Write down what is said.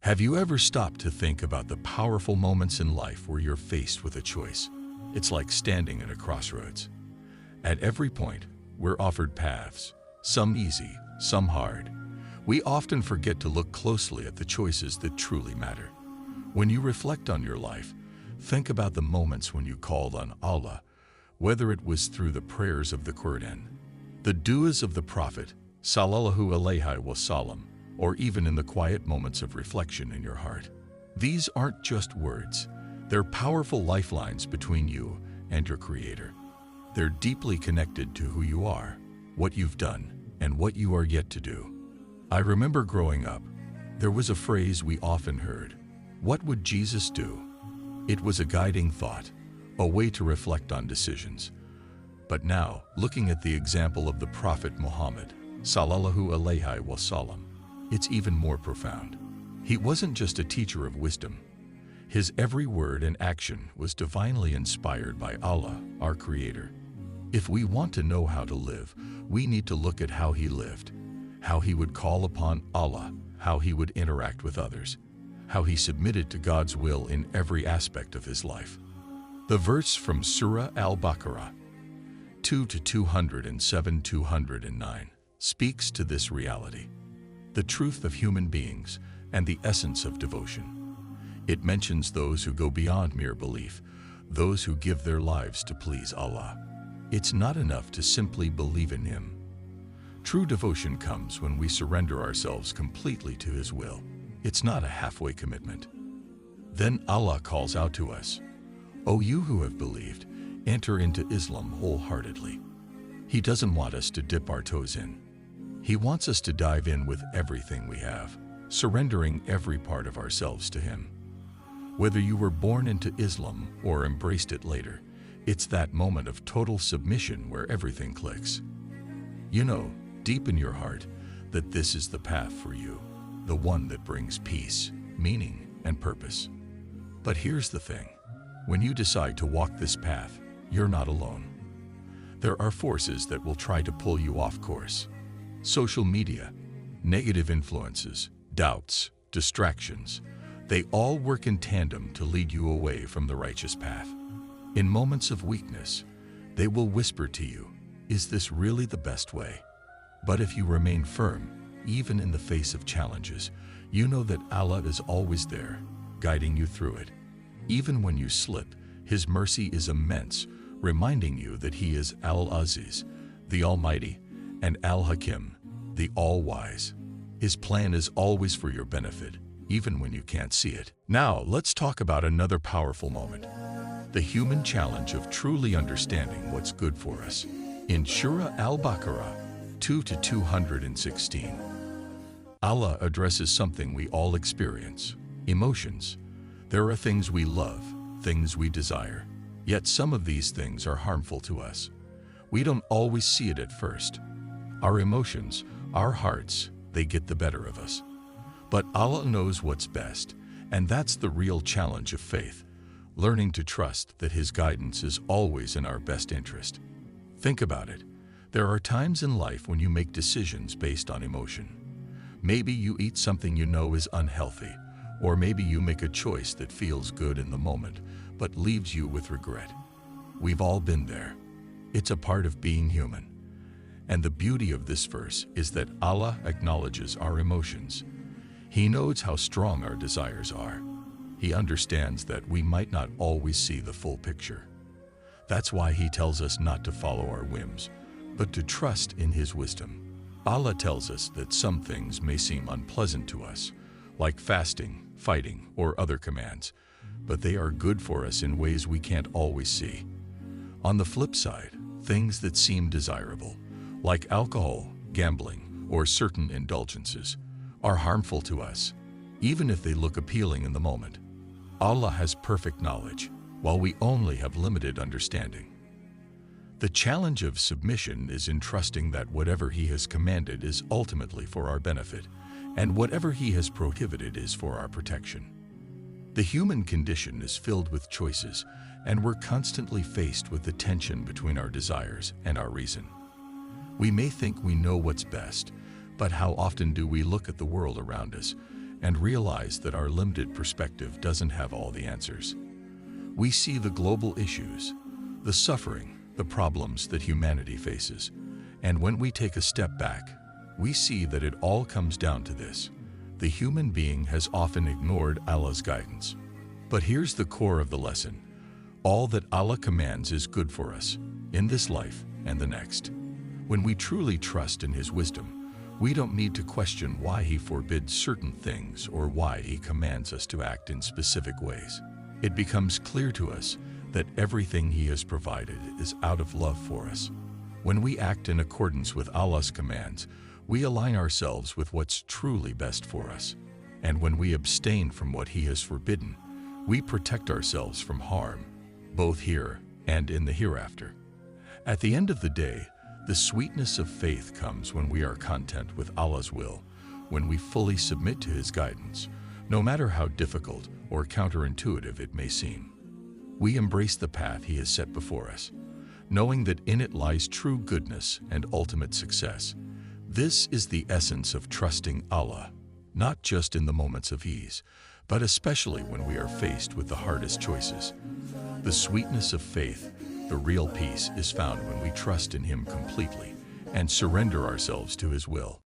Have you ever stopped to think about the powerful moments in life where you're faced with a choice? It's like standing at a crossroads. At every point, we're offered paths, some easy, some hard. We often forget to look closely at the choices that truly matter. When you reflect on your life, think about the moments when you called on Allah, whether it was through the prayers of the Quran, the du'as of the Prophet, sallallahu alaihi wasallam, or even in the quiet moments of reflection in your heart. These aren't just words. They're powerful lifelines between you and your Creator. They're deeply connected to who you are, what you've done, and what you are yet to do. I remember growing up, there was a phrase we often heard, "What would Jesus do?" It was a guiding thought, a way to reflect on decisions. But now, looking at the example of the Prophet Muhammad, sallallahu alaihi wasallam, it's even more profound. He wasn't just a teacher of wisdom. His every word and action was divinely inspired by Allah, our Creator. If we want to know how to live, we need to look at how he lived, how he would call upon Allah, how he would interact with others, how he submitted to God's will in every aspect of his life. The verse from Surah Al-Baqarah 2-207-209 speaks to this reality, the truth of human beings and the essence of devotion. It mentions those who go beyond mere belief, those who give their lives to please Allah. It's not enough to simply believe in Him. True devotion comes when we surrender ourselves completely to His will. It's not a halfway commitment. Then Allah calls out to us, "O you who have believed, enter into Islam wholeheartedly." He doesn't want us to dip our toes in. He wants us to dive in with everything we have, surrendering every part of ourselves to Him. Whether you were born into Islam or embraced it later, it's that moment of total submission where everything clicks. You know, deep in your heart, that this is the path for you, the one that brings peace, meaning, and purpose. But here's the thing. When you decide to walk this path, you're not alone. There are forces that will try to pull you off course. Social media, negative influences, doubts, distractions, they all work in tandem to lead you away from the righteous path. In moments of weakness, they will whisper to you, "Is this really the best way?" But if you remain firm, even in the face of challenges, you know that Allah is always there, guiding you through it. Even when you slip, His mercy is immense, reminding you that He is Al-Aziz, the Almighty, and Al-Hakim, the All-Wise. His plan is always for your benefit, even when you can't see it. Now, let's talk about another powerful moment, the human challenge of truly understanding what's good for us. In Surah Al-Baqarah 2-216, Allah addresses something we all experience, emotions. There are things we love, things we desire, yet some of these things are harmful to us. We don't always see it at first. Our emotions, our hearts, they get the better of us. But Allah knows what's best, and that's the real challenge of faith, learning to trust that His guidance is always in our best interest. Think about it. There are times in life when you make decisions based on emotion. Maybe you eat something you know is unhealthy, or maybe you make a choice that feels good in the moment, but leaves you with regret. We've all been there. It's a part of being human. And the beauty of this verse is that Allah acknowledges our emotions. He knows how strong our desires are. He understands that we might not always see the full picture. That's why He tells us not to follow our whims, but to trust in His wisdom. Allah tells us that some things may seem unpleasant to us, like fasting, fighting, or other commands, but they are good for us in ways we can't always see. On the flip side, things that seem desirable, like alcohol, gambling, or certain indulgences, are harmful to us, even if they look appealing in the moment. Allah has perfect knowledge, while we only have limited understanding. The challenge of submission is in trusting that whatever He has commanded is ultimately for our benefit, and whatever He has prohibited is for our protection. The human condition is filled with choices, and we're constantly faced with the tension between our desires and our reason. We may think we know what's best, but how often do we look at the world around us and realize that our limited perspective doesn't have all the answers. We see the global issues, the suffering, the problems that humanity faces, and when we take a step back, we see that it all comes down to this: the human being has often ignored Allah's guidance. But here's the core of the lesson: all that Allah commands is good for us, in this life and the next. When we truly trust in His wisdom, we don't need to question why He forbids certain things or why He commands us to act in specific ways. It becomes clear to us that everything He has provided is out of love for us. When we act in accordance with Allah's commands, we align ourselves with what's truly best for us. And when we abstain from what He has forbidden, we protect ourselves from harm, both here and in the hereafter. At the end of the day, the sweetness of faith comes when we are content with Allah's will, when we fully submit to His guidance, no matter how difficult or counterintuitive it may seem. We embrace the path He has set before us, knowing that in it lies true goodness and ultimate success. This is the essence of trusting Allah, not just in the moments of ease, but especially when we are faced with the hardest choices. The sweetness of faith, the real peace, is found when we trust in Him completely and surrender ourselves to His will.